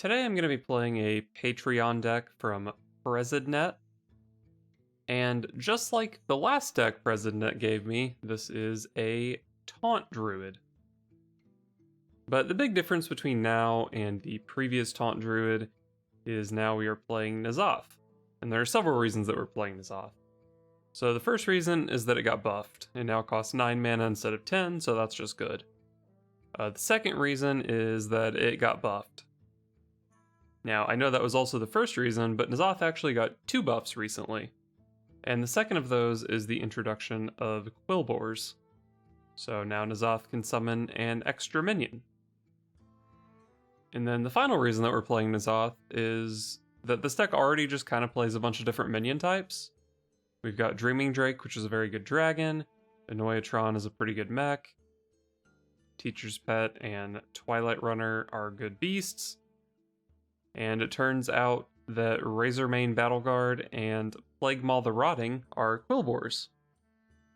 Today I'm going to be playing a Patreon deck from Presidnet, and just like the last deck Presidnet gave me, this is a Taunt Druid. But the big difference between now and the previous Taunt Druid is now we are playing N'Zoth, and there are several reasons that we're playing N'Zoth. So the first reason is that it got buffed. It now costs 9 mana instead of 10, so that's just good. The second reason is that it got buffed. Now, I know that was also the first reason, but N'Zoth actually got 2 buffs recently. And the second of those is the introduction of Quillbores. So now N'Zoth can summon an extra minion. And then the final reason that we're playing N'Zoth is that this deck already just kind of plays a bunch of different minion types. We've got Dreaming Drake, which is a very good dragon. Annoyatron is a pretty good mech. Teacher's Pet and Twilight Runner are good beasts. And it turns out that Razormane Battleguard and Plague Maw the Rotting are Quillbores.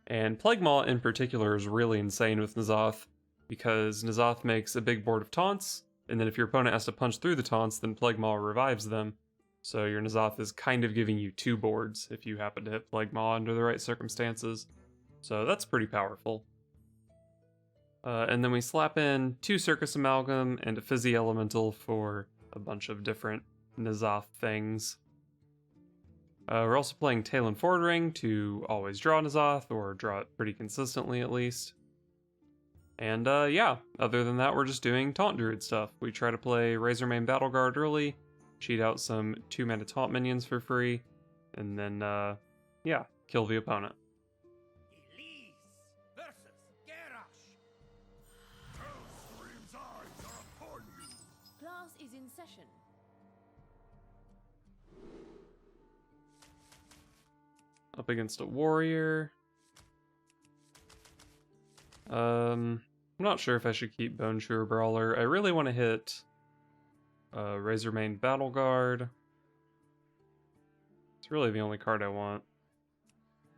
And Plague Maw in particular is really insane with N'Zoth, because N'Zoth makes a big board of taunts, and then if your opponent has to punch through the taunts, then Plague Maw revives them. So your N'Zoth is kind of giving you 2 boards if you happen to hit Plague Maw under the right circumstances. So that's pretty powerful. And then we slap in 2 Circus Amalgam and a Fizzy Elemental for a bunch of different N'Zoth things. We're also playing Talon Fordring to always draw N'Zoth, or draw it pretty consistently at least. And yeah, other than that, we're just doing Taunt Druid stuff. We try to play Razormane Battleguard early, cheat out some 2-mana Taunt minions for free, and then, yeah, kill the opponent. Class is in session. Up against a warrior. I'm not sure if I should keep Bone Chewer Brawler. I really want to hit Razormane Battleguard. It's really the only card I want.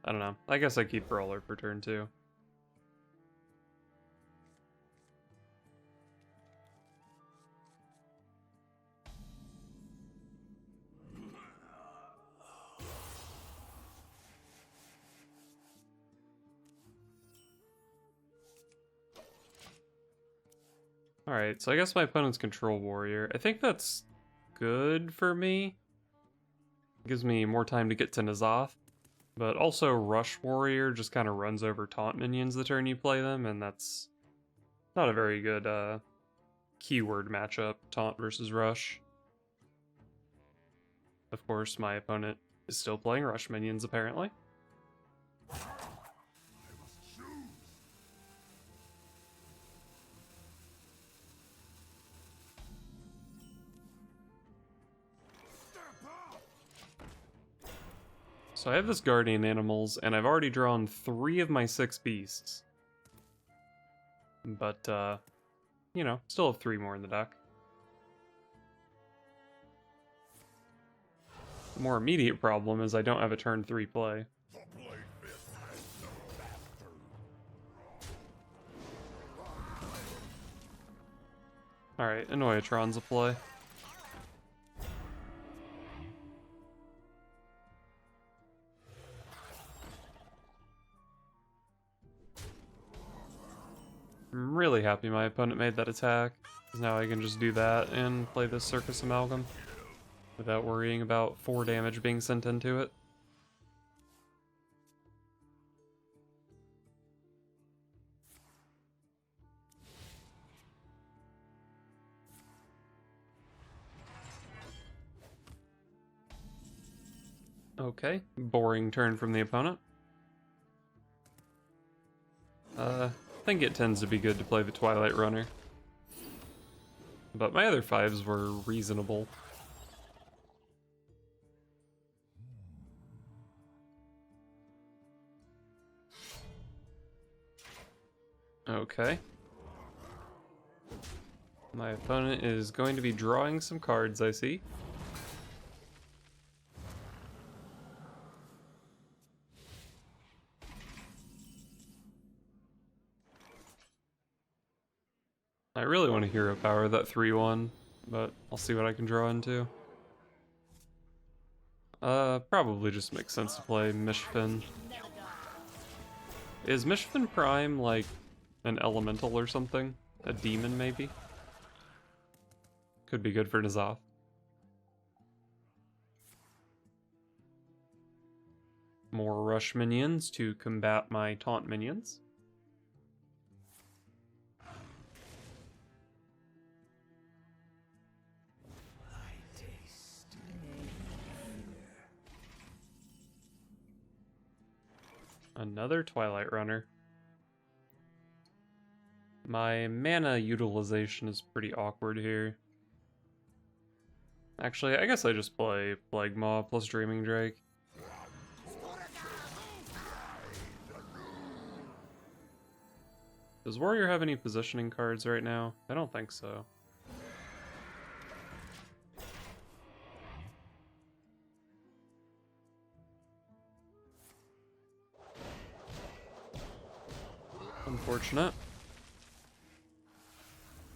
I don't know. I guess I keep Brawler for turn 2. Alright, so I guess my opponent's Control Warrior. I think that's good for me. It gives me more time to get to N'Zoth. But also Rush Warrior just kind of runs over Taunt minions the turn you play them, and that's not a very good keyword matchup, Taunt versus Rush. Of course, my opponent is still playing Rush minions, apparently. So I have this Guardian Animals, and I've already drawn 3 of my 6 beasts. But, you know, still have 3 more in the deck. The more immediate problem is I don't have a turn 3 play. Alright, Annoyatron's a play. I'm really happy my opponent made that attack, because now I can just do that and play this Circus Amalgam without worrying about 4 damage being sent into it. Okay, boring turn from the opponent. I think it tends to be good to play the Twilight Runner. But my other 5s were reasonable. Okay. My opponent is going to be drawing some cards, I see. I really want to hero power that 3-1, but I'll see what I can draw into. Probably just makes sense to play Mishfin. Is Mishfin Prime like an elemental or something? A demon, maybe? Could be good for N'Zoth. More rush minions to combat my taunt minions. Another Twilight Runner. My mana utilization is pretty awkward here. Actually, I guess I just play Plague Maw plus Dreaming Drake. Does Warrior have any positioning cards right now? I don't think so. Unfortunate.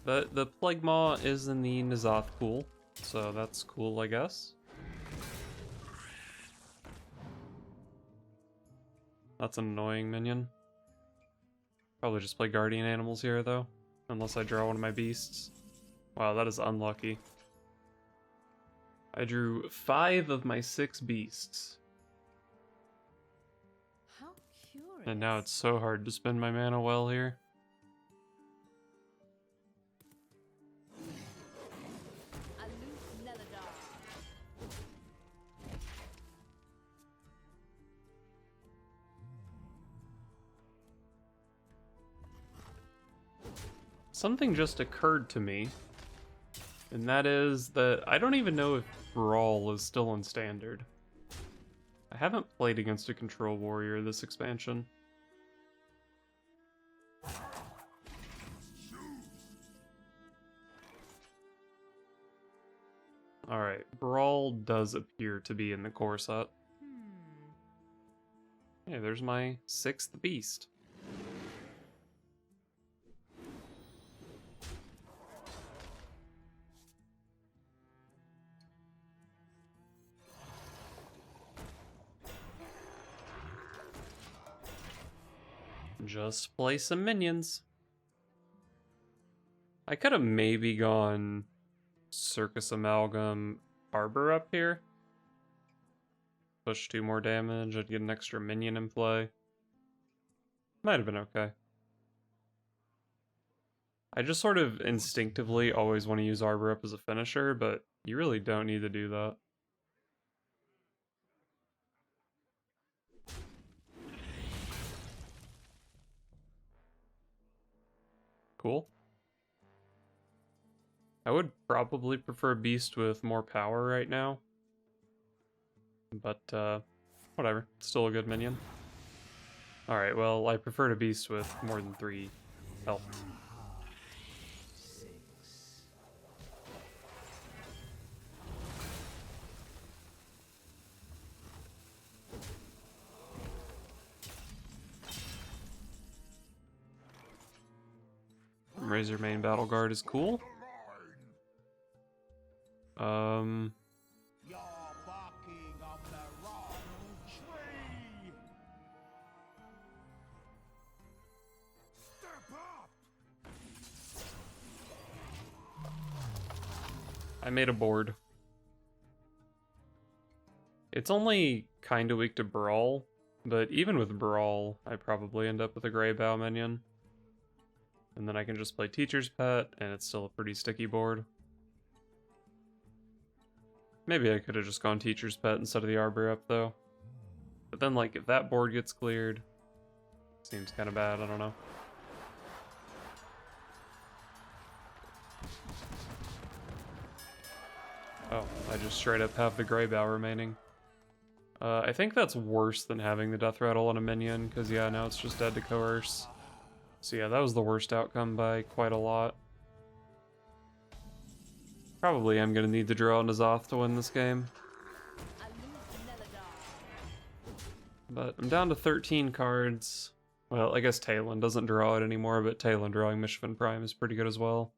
The Plague Maw is in the N'Zoth pool, so that's cool, I guess. That's an annoying minion. Probably just play Guardian Animals here, though, unless I draw one of my beasts. Wow, that is unlucky. I drew 5 of my 6 beasts. How curious. And now it's so hard to spend my mana well here. Something just occurred to me, and that is that I don't even know if Brawl is still in Standard. I haven't played against a Control Warrior this expansion. Alright, Brawl does appear to be in the core set. Hey, there's my 6th beast. Just play some minions. I could have maybe gone Circus Amalgam Arbor up here. Push 2 more damage, I'd get an extra minion in play. Might have been okay. I just sort of instinctively always want to use Arbor up as a finisher, but you really don't need to do that. Cool. I would probably prefer Beast with more power right now. But, whatever. Still a good minion. Alright, well, I prefer a Beast with more than 3 health. Razor Main Battle Guard is cool. You're barking up the wrong tree. Step up. I made a board. It's only kind of weak to Brawl, but even with Brawl, I probably end up with a Grey Bow minion. And then I can just play Teacher's Pet, and it's still a pretty sticky board. Maybe I could have just gone Teacher's Pet instead of the Arbor up, though. But then, like, if that board gets cleared, seems kind of bad, I don't know. Oh, I just straight up have the Grey Bow remaining. I think that's worse than having the Death Rattle on a minion, because yeah, now it's just dead to Coerce. So yeah, that was the worst outcome by quite a lot. Probably am going to need to draw N'Zoth to win this game. But I'm down to 13 cards. Well, I guess Talon doesn't draw it anymore, but Talon drawing Mishfin Prime is pretty good as well.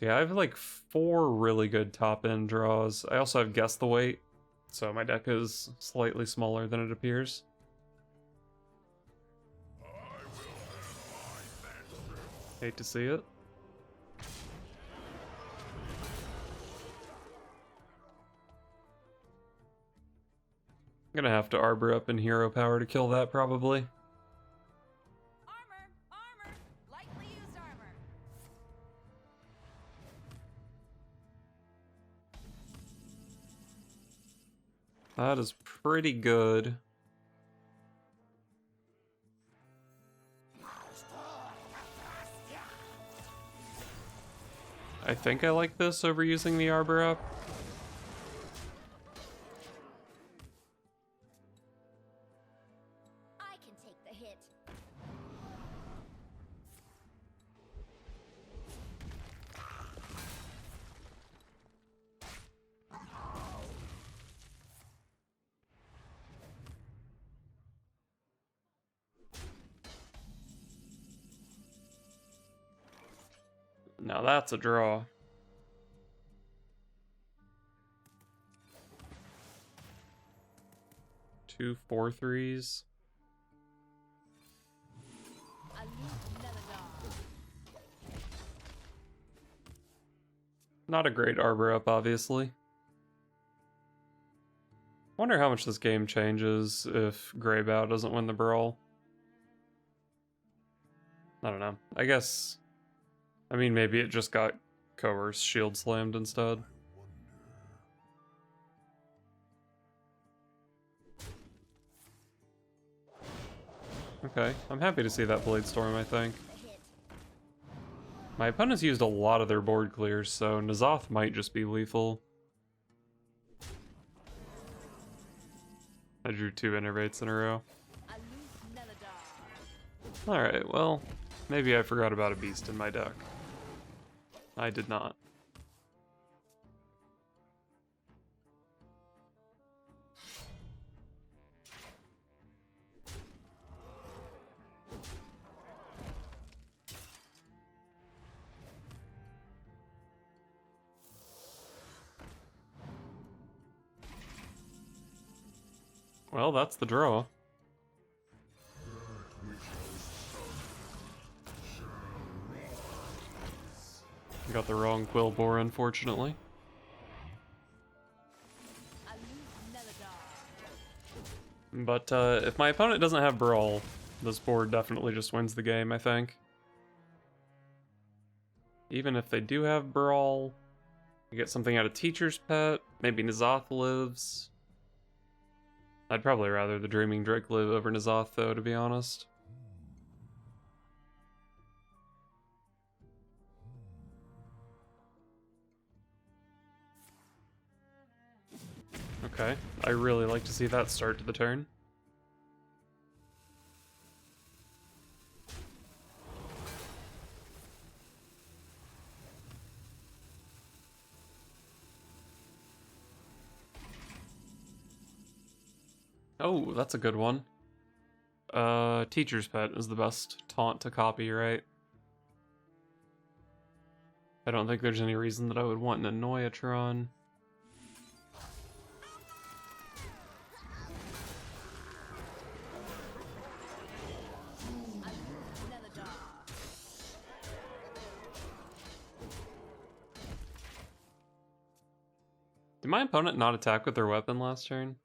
So yeah, I have like 4 really good top end draws. I also have Guess the Weight, so my deck is slightly smaller than it appears. Hate to see it. I'm gonna have to Arbor up in hero power to kill that probably. Armor! Armor! Lightly used armor. That is pretty good. I think I like this over using the Arbor up. I can take the hit. Now that's a draw. Two 4/3s. A loose melodon. Not a great Arbor up, obviously. Wonder how much this game changes if Greybow doesn't win the Brawl. I don't know. I guess... I mean, maybe it just got Coerce shield slammed instead. Okay, I'm happy to see that Blade Storm, I think. The hit. My opponents used a lot of their board clears, so N'Zoth might just be lethal. I drew 2 Innervates in a row. A loose melodon. Alright, well, maybe I forgot about a beast in my deck. I did not. Well, that's the draw. Got the wrong Quillbore, unfortunately. A loose melodon. But if my opponent doesn't have Brawl, this board definitely just wins the game, I think. Even if they do have Brawl, you get something out of Teacher's Pet, maybe N'Zoth lives. I'd probably rather the Dreaming Drake live over N'Zoth, though, to be honest. Okay, I really like to see that start to the turn. Oh, that's a good one. Teacher's Pet is the best taunt to copy, right? I don't think there's any reason that I would want an Annoyatron. Did my opponent not attack with their weapon last turn?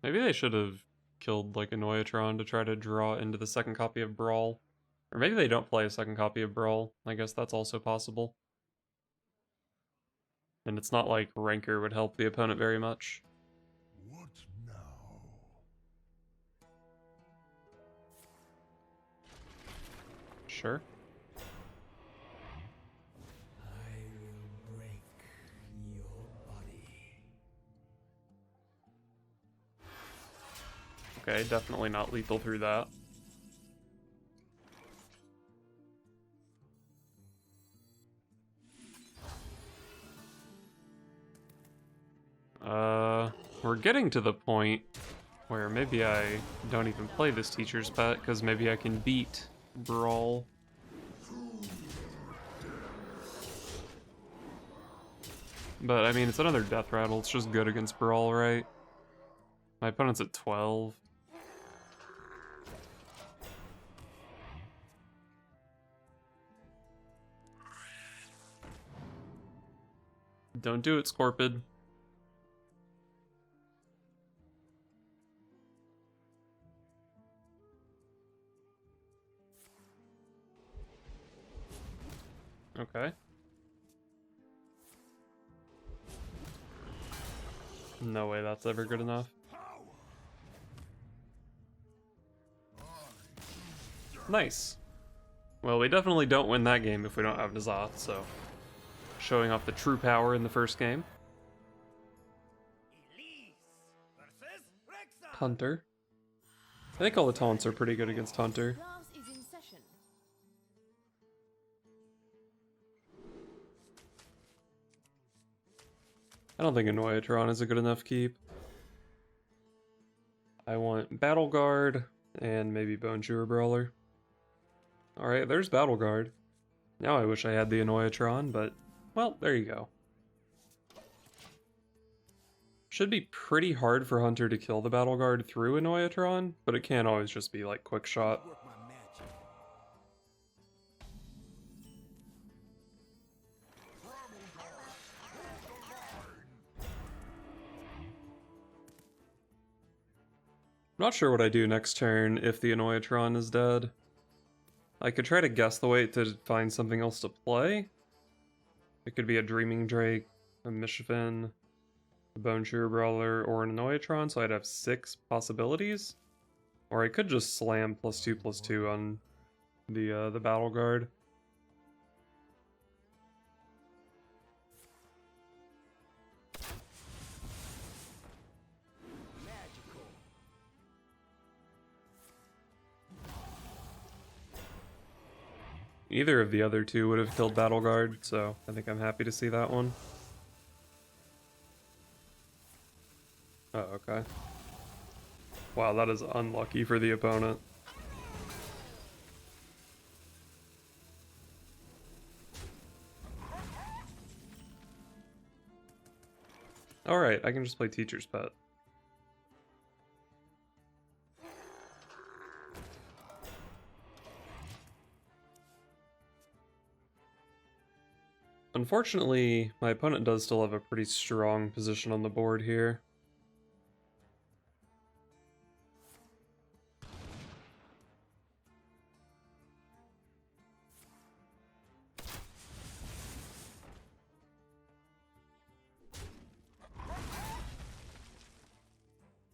Maybe they should have killed like Annoyatron to try to draw into the second copy of Brawl. Or maybe they don't play a second copy of Brawl. I guess that's also possible. And it's not like Rancor would help the opponent very much. What now? Sure. I will break your body. Okay, definitely not lethal through that. We're getting to the point where maybe I don't even play this Teacher's Pet, because maybe I can beat Brawl. But I mean, it's another death rattle. It's just good against Brawl, right? My opponent's at 12. Don't do it, Scorpid. Okay. No way that's ever good enough. Nice. Well, we definitely don't win that game if we don't have N'Zoth, so showing off the true power in the first game. Hunter. I think all the taunts are pretty good against Hunter. Class is in session. I don't think Annoyatron is a good enough keep. I want Battle Guard and maybe Bone Chewer Brawler. Alright, there's Battle Guard. Now I wish I had the Annoyatron, but, well, there you go. Should be pretty hard for Hunter to kill the Battle Guard through Annoyatron, but it can't always just be like quick shot. Work my magic. I'm not sure what I do next turn if the Annoyatron is dead. I could try to guess the way to find something else to play. It could be a Dreaming Drake, a Mishafin, a Bone Chewer Brawler, or an Annoyatron, so I'd have 6 possibilities. Or I could just slam +2/+2 on the Battle Guard. Magical. Either of the other two would have killed Battle Guard, so I think I'm happy to see that one. Oh, okay. Wow, that is unlucky for the opponent. Alright, I can just play Teacher's Pet. Unfortunately, my opponent does still have a pretty strong position on the board here.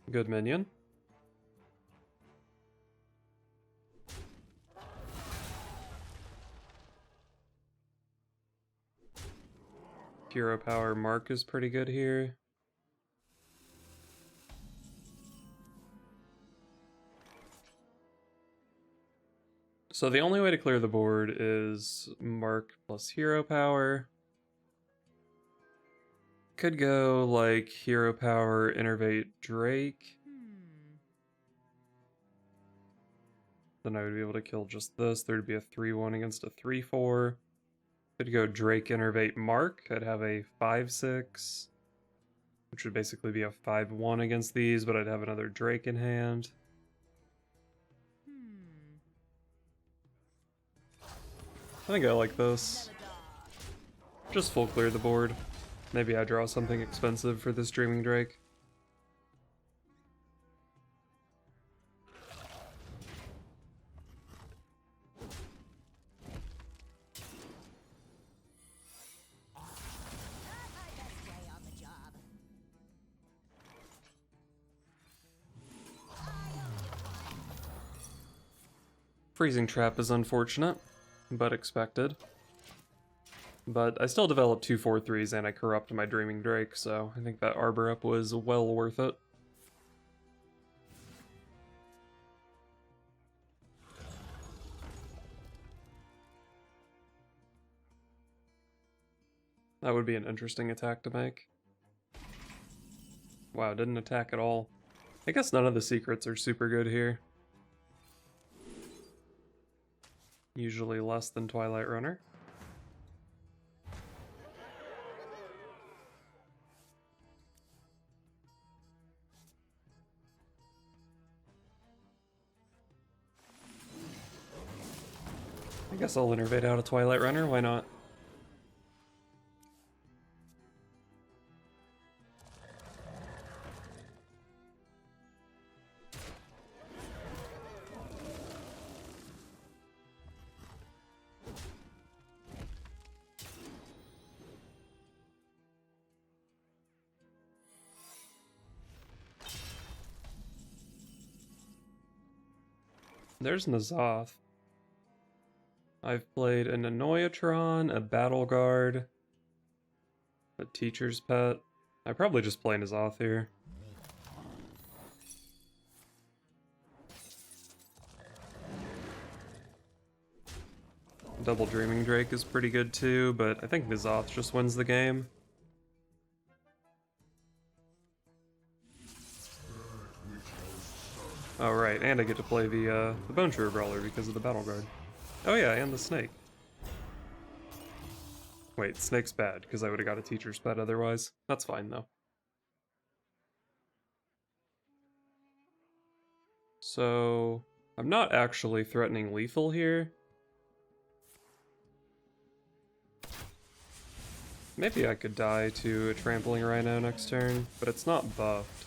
Good minion. Hero power Mark is pretty good here. So the only way to clear the board is Mark plus hero power. Could go like hero power Innervate Drake. Then I would be able to kill just this. There'd be a 3-1 against a 3-4. Could go Drake Innervate Mark. I'd have a 5-6, which would basically be a 5-1 against these, but I'd have another Drake in hand. I think I like this. Just full clear the board. Maybe I draw something expensive for this Dreaming Drake. Freezing Trap is unfortunate, but expected. But I still developed 2 4/3s and I corrupt my Dreaming Drake, so I think that Arbor Up was well worth it. That would be an interesting attack to make. Wow, didn't attack at all. I guess none of the secrets are super good here. Usually less than Twilight Runner. I guess I'll innervate out a Twilight Runner, why not? There's N'Zoth. I've played an Anoyatron, a Battle Guard, a Teacher's Pet. I probably just play N'Zoth here. Double Dreaming Drake is pretty good too, but I think N'Zoth just wins the game. Oh right, and I get to play the Bone True Brawler because of the Battle Guard. Oh yeah, and the Snake. Wait, Snake's bad, because I would have got a Teacher's Pet otherwise. That's fine though. So, I'm not actually threatening lethal here. Maybe I could die to a Trampling Rhino next turn, but it's not buffed.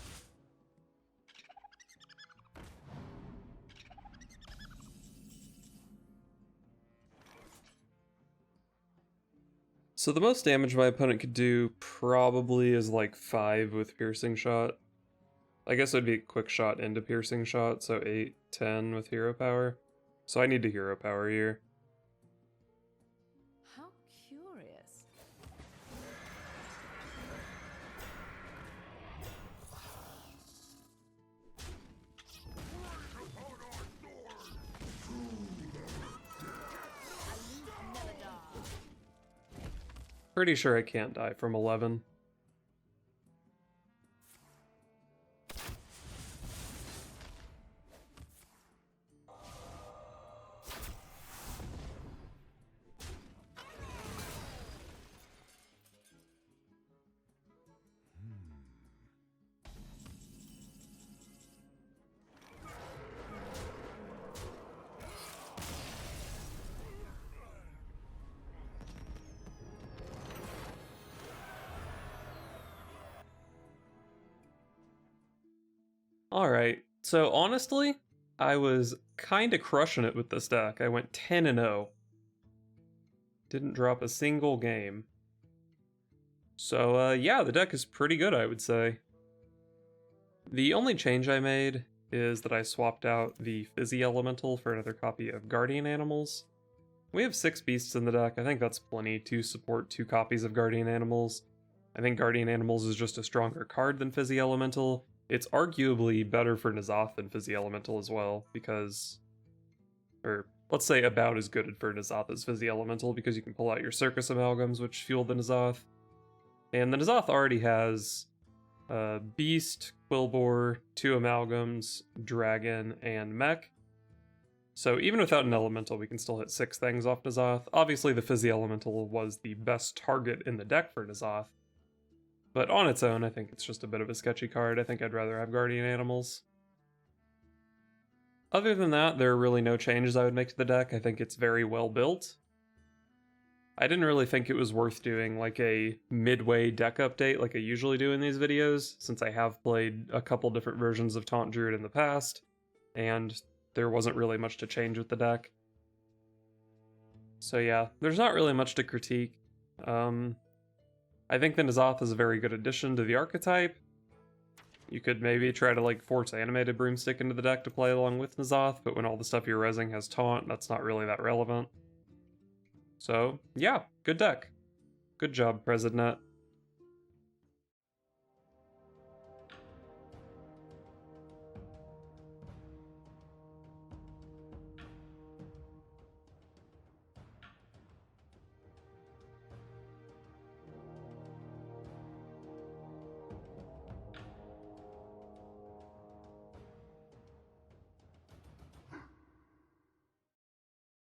So the most damage my opponent could do probably is like 5 with Piercing Shot. I guess it would be a quick shot into Piercing Shot, so 8, 10 with Hero Power. So I need to Hero Power here. How curious. Pretty sure I can't die from 11. Alright, so honestly, I was kinda crushing it with this deck. I went 10-0. Didn't drop a single game. So yeah, the deck is pretty good, I would say. The only change I made is that I swapped out the Fizzy Elemental for another copy of Guardian Animals. We have 6 beasts in the deck. I think that's plenty to support 2 copies of Guardian Animals. I think Guardian Animals is just a stronger card than Fizzy Elemental. It's arguably better for N'Zoth than Fizzy Elemental as well, because... or, let's say about as good for N'Zoth as Fizzy Elemental, because you can pull out your Circus Amalgams, which fuel the N'Zoth. And the N'Zoth already has Beast, Quillbore, 2 Amalgams, Dragon, and Mech. So even without an Elemental, we can still hit 6 things off N'Zoth. Obviously, the Fizzy Elemental was the best target in the deck for N'Zoth. But on its own, I think it's just a bit of a sketchy card. I think I'd rather have Guardian Animals. Other than that, there are really no changes I would make to the deck. I think it's very well built. I didn't really think it was worth doing like a midway deck update like I usually do in these videos, since I have played a couple different versions of Taunt Druid in the past, and there wasn't really much to change with the deck. So yeah, there's not really much to critique. I think the N'Zoth is a very good addition to the archetype. You could maybe try to like force Animated Broomstick into the deck to play along with N'Zoth, but when all the stuff you're resing has Taunt, that's not really that relevant. So yeah, good deck. Good job, President.